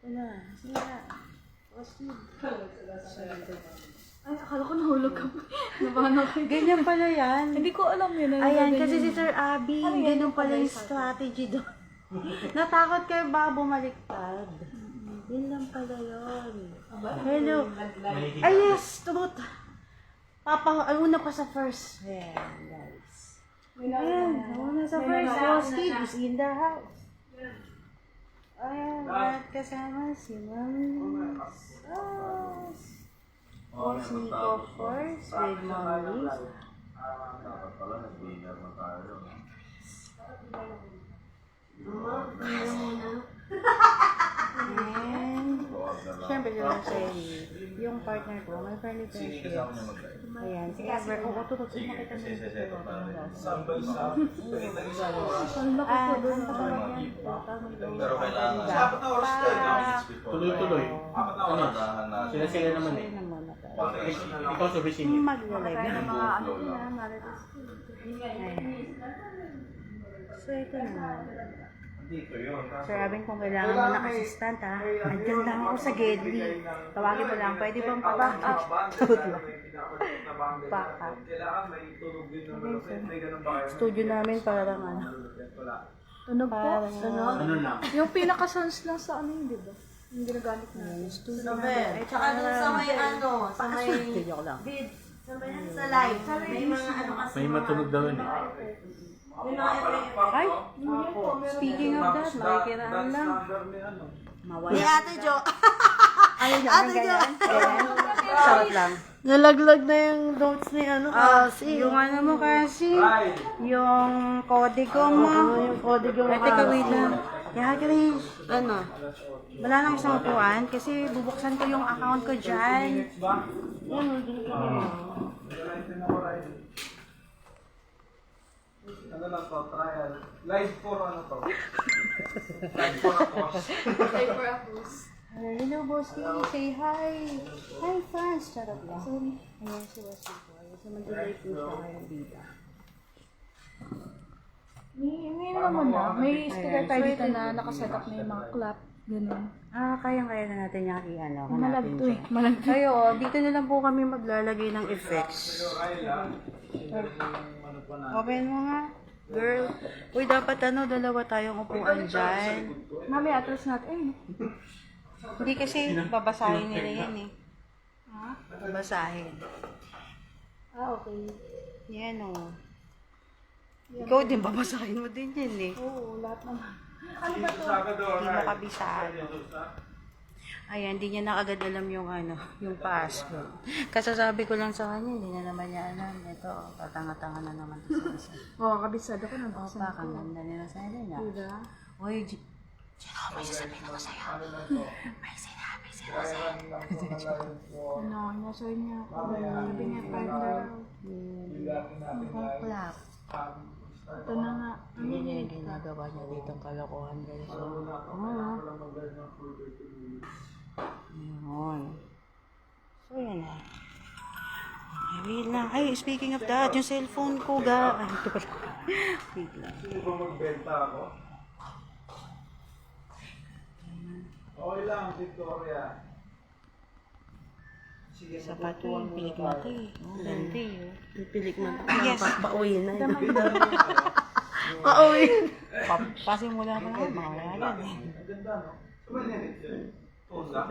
Ito na. Sila. Proceed. Ay, akala ko nahulog ka. Nabahan ako. Ganyan pala yan. Hindi ko alam yun. Ayan, kasi si Sir Abby, Ano yan? ganun pala yung strategy doon. Natakot kayo ba bumaliktad? Yun lang pala yun. Hello. Ay, yes, truth. Una pa sa first. Ayan, guys. Ayan, una sa first. Boss Kid is in the house. Ayan, at kasama si Mami Sauce. Boss Nico, of course, with Mami. Dapat pala nag-dinner na tayo. And, syempre yun sa yung partner ko, may friendly Sige, friendship. kasama niya mag-drive. Ayan, si Ever, kung tutut, Sige, makita kasi mo set up pa rin. ang tawag yan, Pero kailangan Tuloy-tuloy. Ano? Sila naman eh. Ikaw sa Virginia. Maglalagay ng mga ano na, marites. So, ito na. Dito yun. Sir Robin, kung kailangan mo ng assistant ha, andyan lang ako sa Gedli. Tawagin mo lang, pwede bang pa-back up? Back up. Studio namin parang ano. Tunog po. Tunog. Ano lang? Yung pinaka-sounds lang sa ano yun, di ba? Yung ginagamit na. Studio namin. Tsaka doon sa may ano, sa may Studio ko lang. vid, sa live, may mga ano kasi. May matunog daw yun eh. May mga Ay, speaking of that, makikiraan lang. Ni Mawala. Ate Jo. Ayaw niya, ang ganyan. Sarap lang. Nalaglag na yung notes ni ano kasi. Yung ano mo kasi, yung kodigo mo. Yung kodigo Ay, teka, wait lang. Yeah, Grace. Ano? Wala nang isang upuan kasi bubuksan ko yung account ko dyan. Ano lang to, trial. Live for ano to? Live for a course. Hello, Bossy. Say hi. Hi, friends. Charot lang. Sorry. Ayan si Bossy ko. Ayan si mag-delay po siya ngayon dito. May naman na. May sticker tayo dito na nakaset up na yung mga clap. Ganun. Kayang-kaya na natin yung i-ano. Malag Hanapin to eh. siya. Malag to. Kayo, dito na lang po kami maglalagay ng effects. Open mo nga. Girl. Uy, dapat dalawa tayong upuan dyan. Mami, atras natin. Ay, Hindi kasi babasahin nila yan eh. Babasahin. okay. Yan o. Ikaw din, babasahin mo din yan eh. Oo, lahat naman. Ano ba to? Hindi mo kabisado. Ayan, hindi niya na agad alam yung yung password. Kasasabi ko lang sa kanya, hindi na naman niya alam. Ito, tatanga-tanga na naman. Oo, kabisado ko na. Opa, kang ganda nila sa niya. Diba? Uy, Gino, may sasabihin ako sa'yo. May sinabi sila sa'yo. Ano, inasabi niya ako. Sabi niya, partner. Mukhang clap. Ito na nga. Yun yung ginagawa niya dito ang kalokohan, guys. Yun. So, yan na. Okay, wait lang. Ay, speaking of that, yung cellphone ko, Ay, ito pala. Wait lang. Sino ba magbenta ako? Okay lang, Victoria. Sige, Sapat to yung pilik mata eh. Oh, ganda eh. Pilik man. Yes. Pauwi na. Pauwi. Pasimula pa nga, mawala agad eh. Maganda, no? Kumain yan eh. Tosa.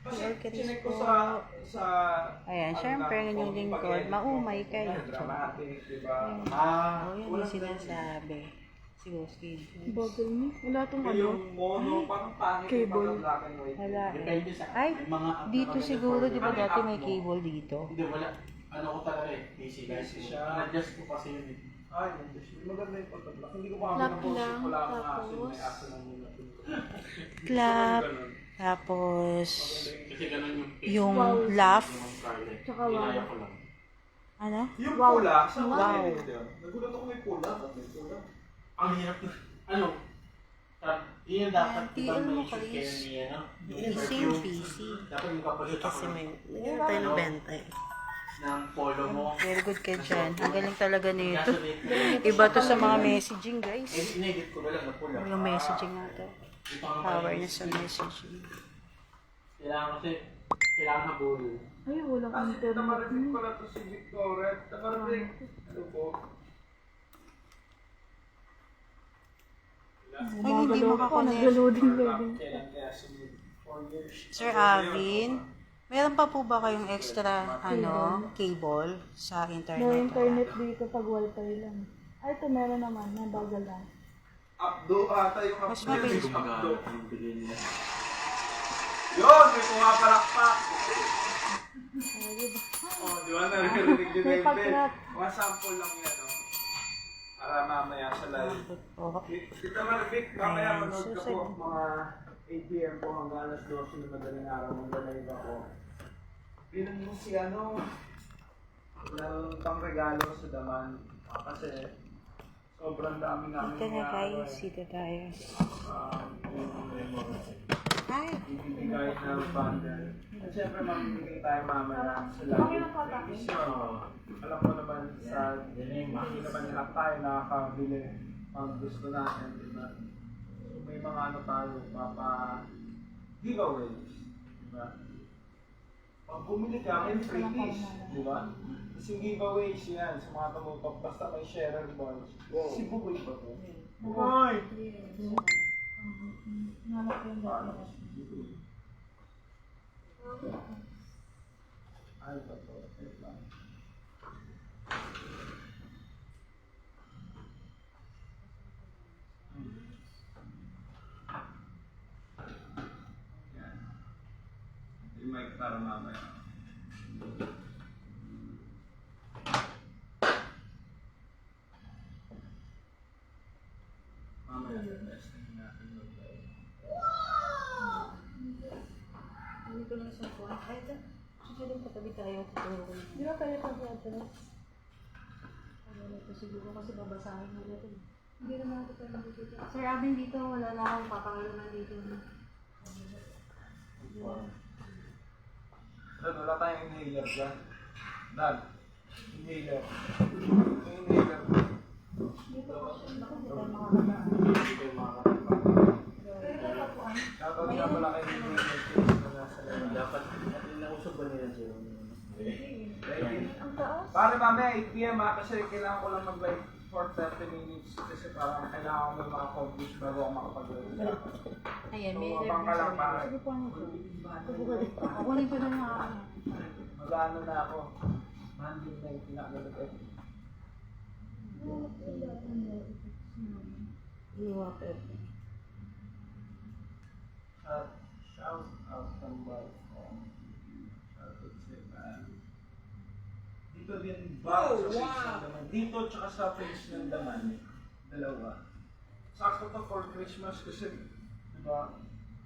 Orchids ko po. sa Ayan, syempre, ang inyong lingkod, maumay kayo. Kalahati, diba? Oh, yun yung sinasabi. Si Boski. Bagay niya. Wala tong ano. Yung mono, parang pangit yung Cable. pag black and white. Wala eh. Depende sa Ay, mga dito siguro, di ba dati may cable dito? Hindi, wala. Ano ko talaga eh. DC guys. DC siya. Adjust ko kasi yun eh. Ay, maganda yung pag-black. Hindi ko pa Black kami na-post lang, yung wala akong tapos- asin. May asin ang muna. Clap. Tapos, Kasi ganun yung laugh. Friday. Tsaka wow. Ginaya ko lang. Ano? Yung Wow. pula, sa Wow. mga yun. Nagulat ako may pula. Ba't may pula? Ang hirap na. Ano? Yun yung dapat. Auntie, Diba ano may mo, issue Chris? kayo ni ano? PC yung PC. Dapat yung kapalit ako Kasi may tayo ng benta eh. ng polo mo. Very good ka dyan. Ang galing talaga nito. Kaso dito. Iba to sa mga messaging, guys. Inedit ko na lang na pula. Yung messaging nga to. Power niya sa messaging. Kailangan habulin. Ay, walang Kasi internet. tamarinig ko na to si Victoria. Tamarinig. Ano po? Ay, hindi makakonect. Nag-loading. Kailan kaya sunod? 4 years. Sir Alvin, meron pa po ba kayong extra cable sa No internet? internet dito pag wifi lang. Ay, ito meron naman. Nabagal lang. Abdo ata yung Mas updo. mabilis. Abdo. Yun! May pumapalakpak! Oh, di ba? Narinig nyo na May yung bell. pagkrat. Mga sample lang yan, oh. Para mamaya sa live. Tita Marvic, mamaya Ayan, manood ka susunod. po. Mga 8 p.m. po hanggang alas 12 na madaling araw. Mag-live ako. Bilang mo si meron pang regalo sa daman. Kasi sobrang dami namin Dito na mga, guys, dito tayo. Ay, ibibigay na bundle. At syempre mamimigay tayo mamaya sa live. Alam mo naman sa hindi naman lahat tayo nakakabili pag gusto natin, diba? So, may mga tayo, giveaways, diba? Pag bumili ka, may freebies, diba? Kasi giveaways yan sa mga tumutop, basta may sharer bonds. Si Bugoy ba to? Bugoy! Nalak yung dati. Ay, ito. Wait lang. Yan. Yung mic para mamaya. Mamaya, testing natin mag-live. ano ko lang sa phone? Ay, ito. Susunod patabi tayo. Tuturo ko na. Di ba kaya pag address? Ano ito siguro kasi babasahin mo na ito. Hindi naman ako tayo magkikita. Sir Alvin, dito wala na akong papakalunan dito. Dad, wala tayong inhaler dyan. Dad, inhaler. May inhaler. Shoutout nga pala kay inhaler case na nasa labas. Dapat nausog ba nila siya? Ang taas. Pare mamaya 8 p.m. Kasi kailangan ko lang mag-live for 30 minutes kasi parang kailangan ko may mga accomplish bago ako makapag-live. Ayan, So, may abang ka lang pare. Sige po ano ito. Kukunin ko na yung mga Mag-ano na ako. Monday na yung pinakalit. Iwapit. Shout out from wife ko. Shout out sa iba. Dito din ba sa face ng daman? Dito tsaka sa face ng daman. Dalawa. Sakto to for Christmas kasi, diba?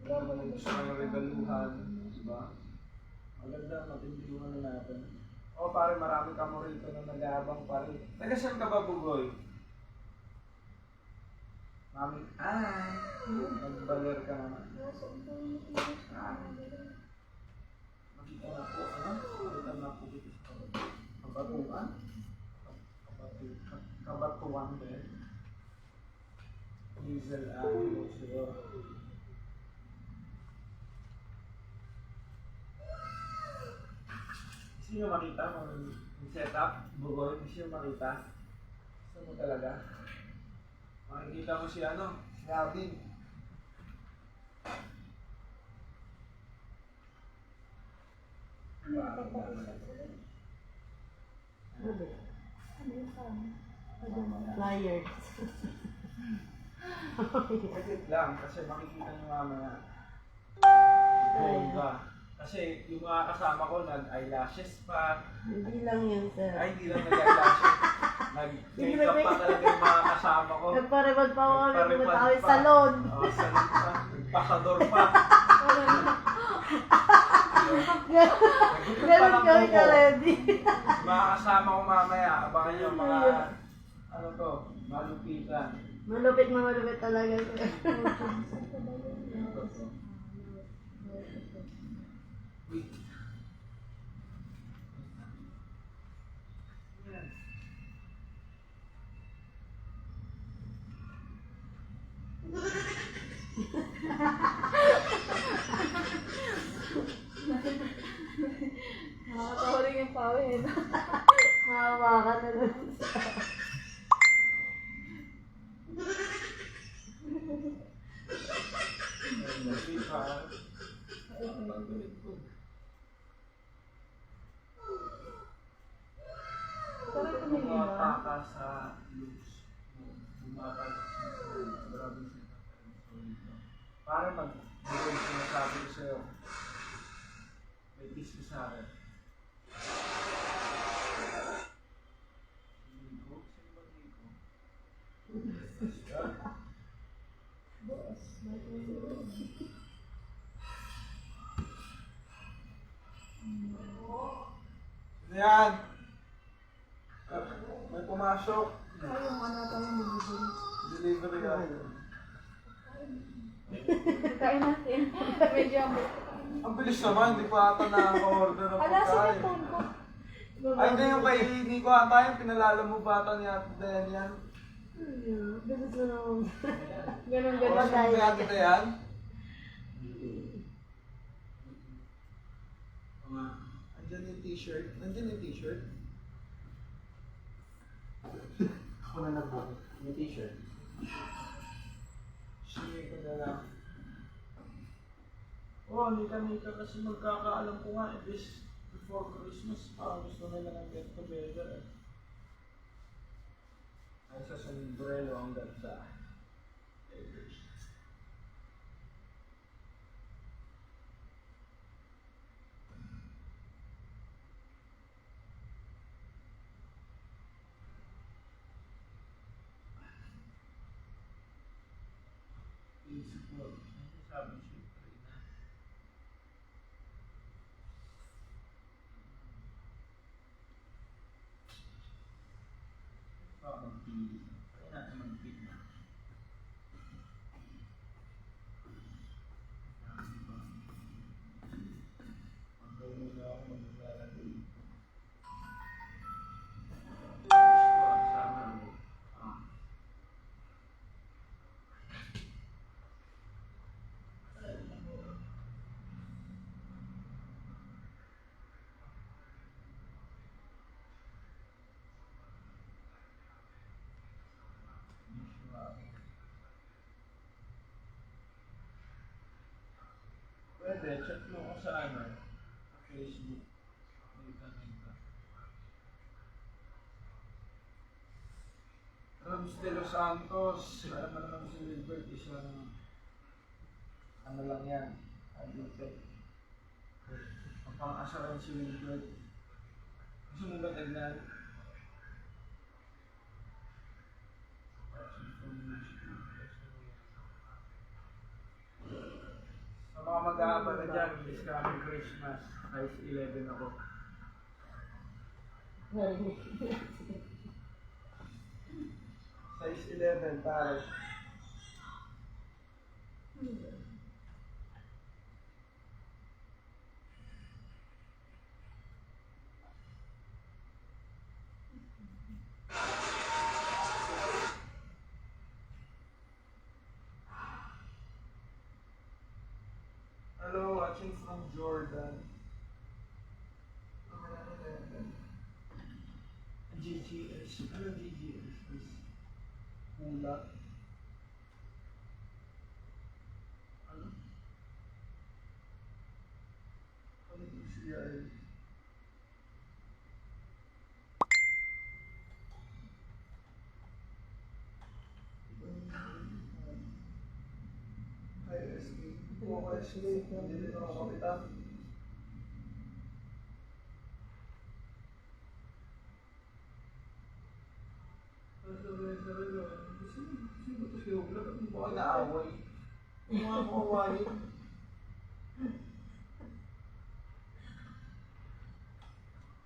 Kung gusto ng regaluhan, diba? Maganda, matindiyuhan na natin. O pare, marami ka mo rito na nag-aabang pare. Taga saan ka ba, Bugoy? Mami, nagbaler ka naman. Makita na po, makita na po dito sa kabatuan. Kabatuan din. Diesel sila. Gusto nyo makita kung yung setup, Bugoy, gusto nyo makita? Gusto mo talaga? Makikita mo si si Alvin. Flyer. Edit lang kasi makikita nyo mamaya. Bongga. Kasi yung mga kasama ko nag-eyelashes pa. Hindi lang yun, sir. Ay, hindi lang nag-eyelashes. Nag-makeup pa talaga yung mga kasama ko. Nagparibad pa ako kami Nagparibad pumunta kami pa. sa salon. Oo, salon pa. Pasador pa. Ganun kami ka-ready. Mga kasama ko mamaya, abangan nyo mga, malupitan. Malupit na malupit talaga, sir. Wait. Nakakatawa rin yung pawin. Mahawa ka na lang. Bakit tumingin ba? Bumata ka sa looks mo. Bumata ka sa looks. Grabe siya. Para mag-buhay sinasabi ko sa'yo. May kiss ka sa akin. Nico? Sino ba Nico? Sino yan? May pumasok. Yung ano tayo nilibig. Delivery yan. Kain natin. Medyo ang Ang bilis naman, hindi pa ata nakaka-order ng Ala, sa pagkain. phone ko. Ay, hindi yung kay Nico ata yung pinalala mo bata ni Ate Dayan yan. Bilis na naman. Ganun, O, ganun. sino kay Ate Dayan? Andyan yung t-shirt. Andyan yung t-shirt. Ako na nag-book. Yung t-shirt. Sige ko na lang. Oh, nika-nika kasi magkakaalam ko nga, this before Christmas, gusto nila ng get together. Ay, sa sombrero ang ganda. Isip mo, ano sabi siyempre na? Magpili. Kaya natin magpili. Magpili muna ako maglalagay. Sama mo. Pwede, chat mo ako sa ano, sa Facebook. Nika-nika. Rams de Los Santos, alam mo naman si Wilbert, isang ano lang yan, adulted. Ang pang-asaran si Wilbert. Gusto mo ba tignan? Sa mga mag-aabala dyan, is coming Christmas. Size 11 ako. Size 11, pare. Hello, watching from Jordan. GGS. Ano GGS? Hula. Ano? Ano yung CIA? ISK. Oo, ISK. Hindi din ako kapitan. Sino ito si Hugla? Ba't mo ba naaway? Yung mga kawawain.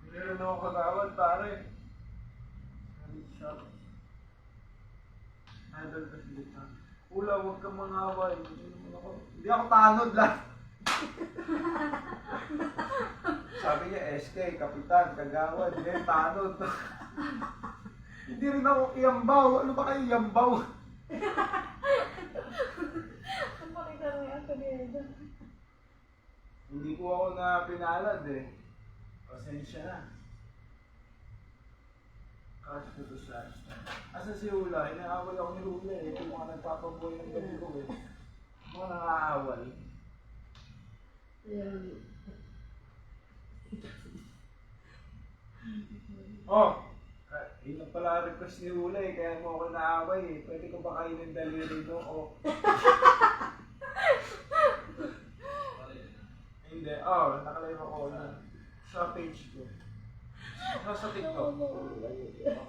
Meron ako kagawad, pare. Shop. Idol kasi dito. Ula, huwag kang mangaway. Hindi ako tanod lang. Sabi niya, SK, kapitan, kagawad, hindi tanod. Hindi rin ako iyambaw. Ano ba kayo iyambaw? Ang pakita mo Hindi ko ako na pinalad eh. Pasensya na. Cash ko to slash. Asa si Ula? Inaaway ako ni Ula eh. Yung mga nagpapabuhay ng gabi ko eh. Mga nangaaway. Ayan. Oh! Yun ang pala request ni Ula eh. Kaya mo ako naaway eh. Pwede ko ba kainin daliri no? O. Hindi. Oh, nakalive ako na. Sa page ko. Sa TikTok.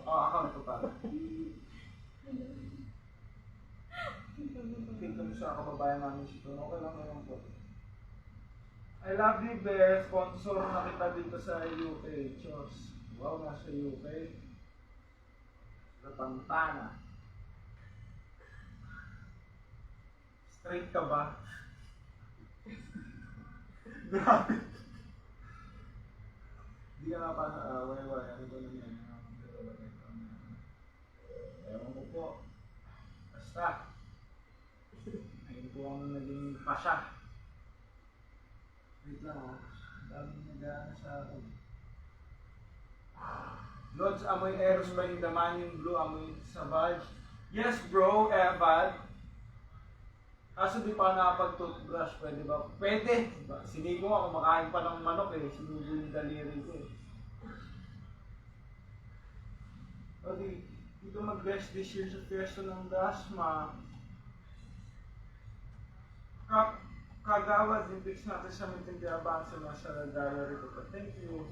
Oh, account ko pa. TikTok sa kababayan namin si Tono. Okay lang naman po. I love you, Bear. Sponsor na kita dito sa UK. Chos. Wow, nasa UK. Sa Pantana. Straight ka ba? Grabe. Hindi ka na pa way. Ano ba lang yan? Ewan ko po. Basta. Ayun po ang naging pasya. Wait lang oh. Daming nag-aana sa akin. Lods, amoy Eros ba yung daman yung blue? Amoy Savage? Yes bro, Evad. Kaso di pa nakapag-toothbrush, pwede ba? Pwede! Sinigo nga, kumakain pa ng manok eh. Sinugo yung daliri ko eh. O dito mag-guest this year sa Fiesta ng Dasma. Kagawad, yung fix natin sa Mintindiabang sa mga gallery ko pa. Thank you.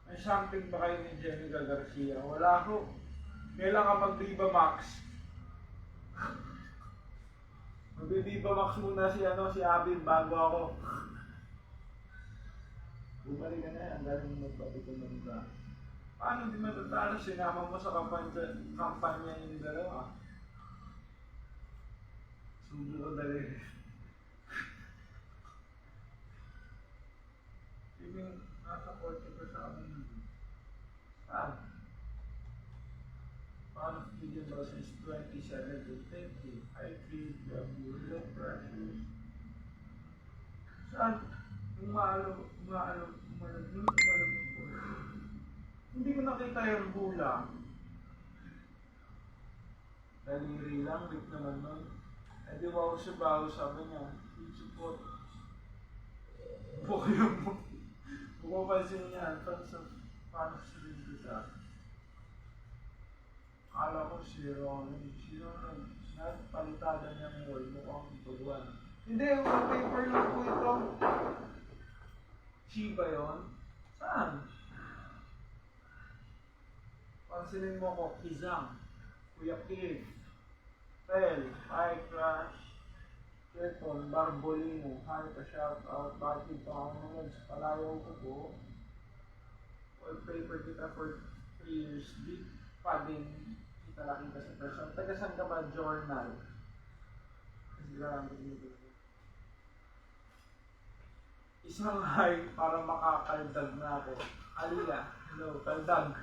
May something ba kayo ni Jenica Garcia? Wala ko. Kailan ka mag-Viva Max? Mag-Viva Max muna si Abin bago ako. Bumalik ka na yan, galing magpapito ng ba. Paano di matatalo? Sinama mo sa kampanya yung dalawa. Subo ko dali. Even nasa 40% Paano video ba since 27 to 30? I feel the pressure. Saan? Umalog po. Hindi ko nakita yung bula. Daliri lang, wait naman nun. Eh di wow siya baho, sabi niya. Support. Buko yung mo. Bumapansin niya, paano siya kita? Akala ko si Ronnie. Nagpalitada niyang wall. Mukhang baguan. Hindi, wallpaper lang po ito. Chiba yun? Saan? Pansinin mo ko, Kizang, Kuya Kid, Tel, Hi Crash, Keton, Barbolino, Hi pa shout out, bakit pa ako sa palayaw ko po. Wallpaper kita for 3 years, di pa din kita nakita sa person. Tagasan ka ba journal? Kasi lang dito. Isang hi para makakaldag na ako. Alila, hello, kaldag.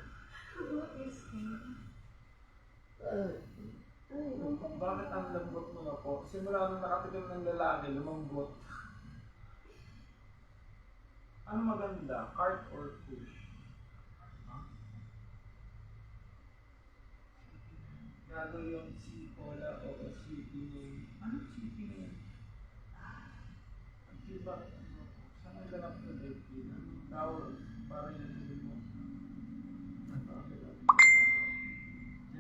Bakit ang lambot mo na po? Simula nung nakatikim ng lalaki, lumambot. Ano maganda? Cart or push? Gago yung si Paula o si Pinoy. Ano si Pinoy? Ang diba? Saan ang ganap na date? Tawag, parang yung sabi mo.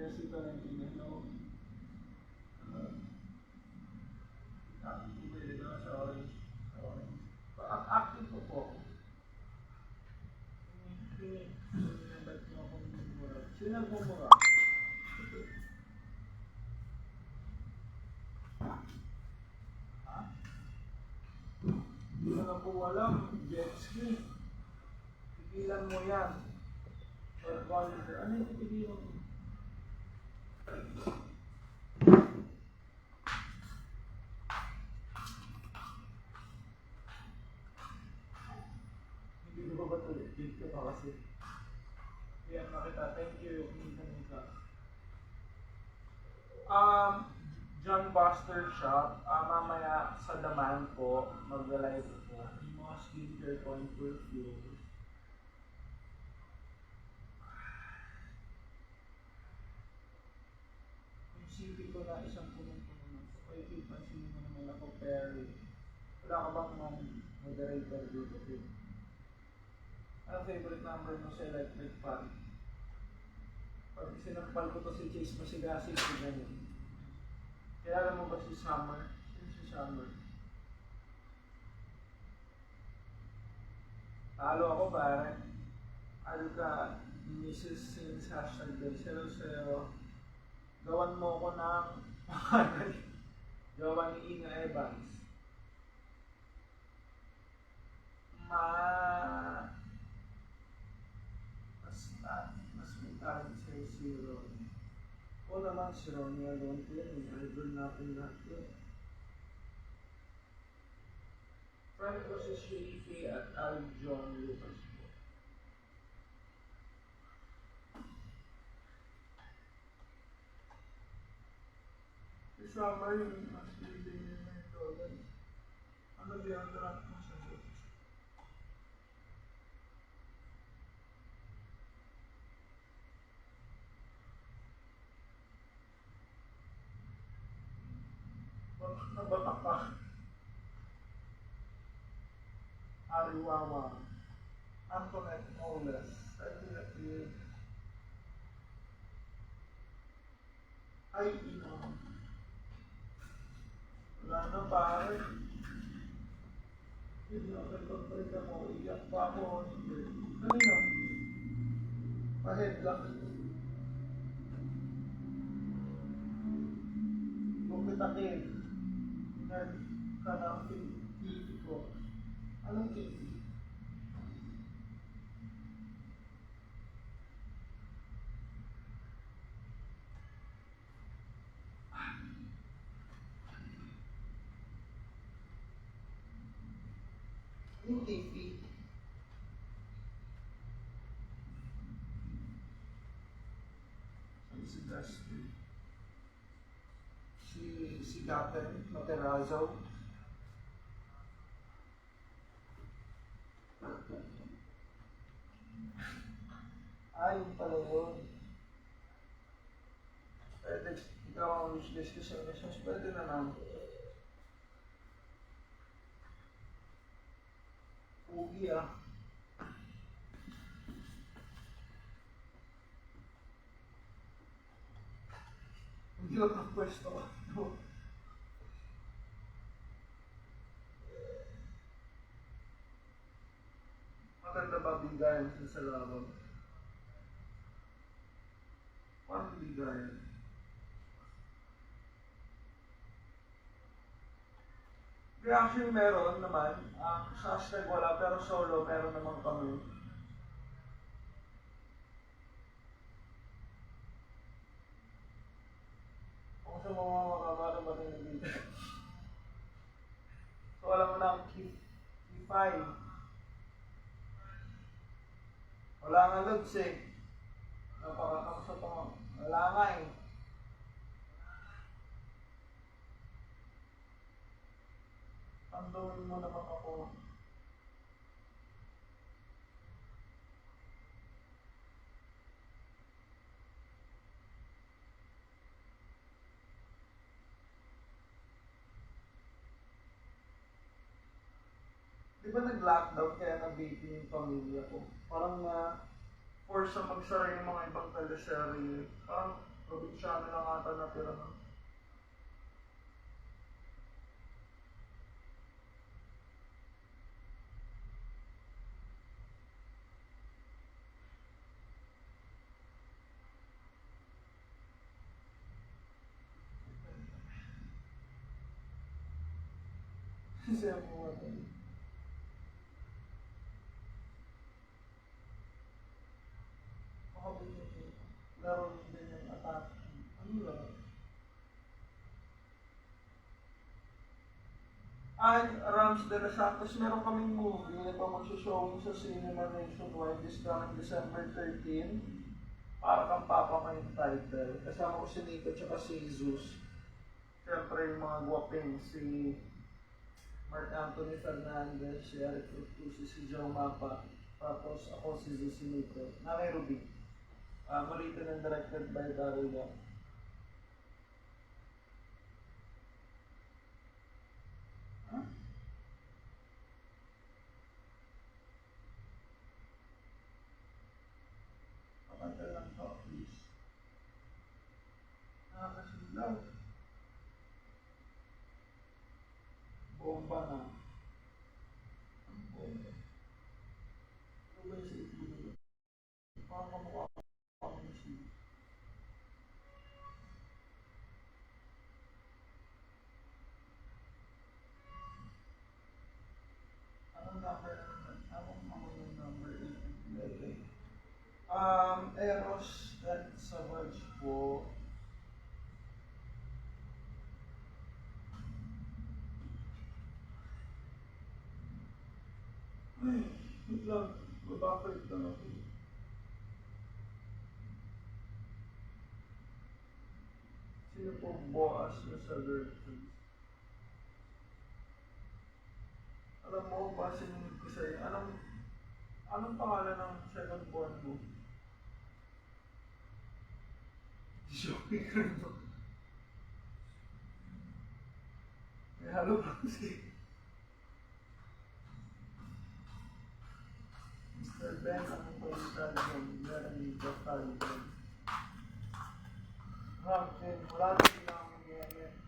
Jessica ng Pinelo. Active ko po. Sino nagmumura? Ha? Hindi ko na po alam. Jet ski. Pigilan mo yan. Ano yung pigilan mo? Hindi ko ba tuloy? Dito pa kasi. Kaya nakita, thank you. John Buster Shop. Mamaya sa Daman po, mag-live po. Yung mga skincare po and perfume. Yung CV ko na isang punong-puno na. So, kayo ipansin mo naman ako, Perry. Wala ka bang moderator dito? Ano favorite number mo sa electric fan? Pag sinampal ko to si Chase Masigasig, si ganyan. Kaya alam mo ba si Summer? Sino si Summer? Talo ako pare. Ano ka, Mrs. Since hashtag guys. Hello sa'yo. Gawan mo ko ng pangalan. Gawan ni Ina Evans. Mas may talent sa'yo si Ron. O naman si Ronnie Alonte yan, idol natin lahat yun. Frank ko si Sharifi at Al John Lucas po. Si Summer yung mas bibig niya na yung dolan. Ano ba yung lahat mo sa doon? Nabatak ka. Ariwawa. Antoinette Oles. Ay, ino. Wala na pare. Hindi na pagpapalita mo. Iyak pa ako. Kanina? Pa-headlock. Bukitakin. Kanang TV ko. Anong TV? Yung TV. Si Dusty. Si Gaten Materazzo. Yung pala yun. Pwede, ikaw ang wishlist ko sa Christmas, pwede na naman. Ugi Hindi ko ang pwesto ko. Maganda ba bigayan sa salamat? Paano bigayan? Actually meron naman. Sa hashtag wala, pero solo meron naman kami. Kung sa mga makakala ba tayo dito? So alam mo na ang K5. Wala nga loads eh. Napakakasa pa nga. Wala nga eh. Andawin mo naman ako. Di ba nag-lockdown kaya na-baby yung pamilya ko? Parang force na magsara yung mga ibang teleserye. Parang probinsyano lang ata natira na. Siya mo natin. Laro din yung attack. Ano laro? Rams de los Santos, meron kaming movie na ito magsushowing sa cinema nationwide this coming December 13. Para kang Papa May title. Kasama ko si Nico tsaka si Jesus. Siyempre yung mga guwaping, si Mark Anthony Fernandez, si Eric Fructusi, si Joe Mapa, tapos ako si Zusinito, Nanay Ruby. Written and directed by Daryl Yap. Huh? Pakanta lang to, please. Nakakasilaw. Bomba na. Ang bomba. Ano ba yung sa ito? Parang kamukha ako ng siya. Anong number? Anong number 8? Eros and Savage po. Ay, wait lang. Babakit lang ako. Sino po boss na sa girlfriend? Alam mo, pasinunod ko sa'yo. Anong pangalan ng second born mo? Joey Carlo. May halo kasi. Mr. Ben, anong palitan mo? Meron yung Carlo. Ramsey, wala na silang nangyayari.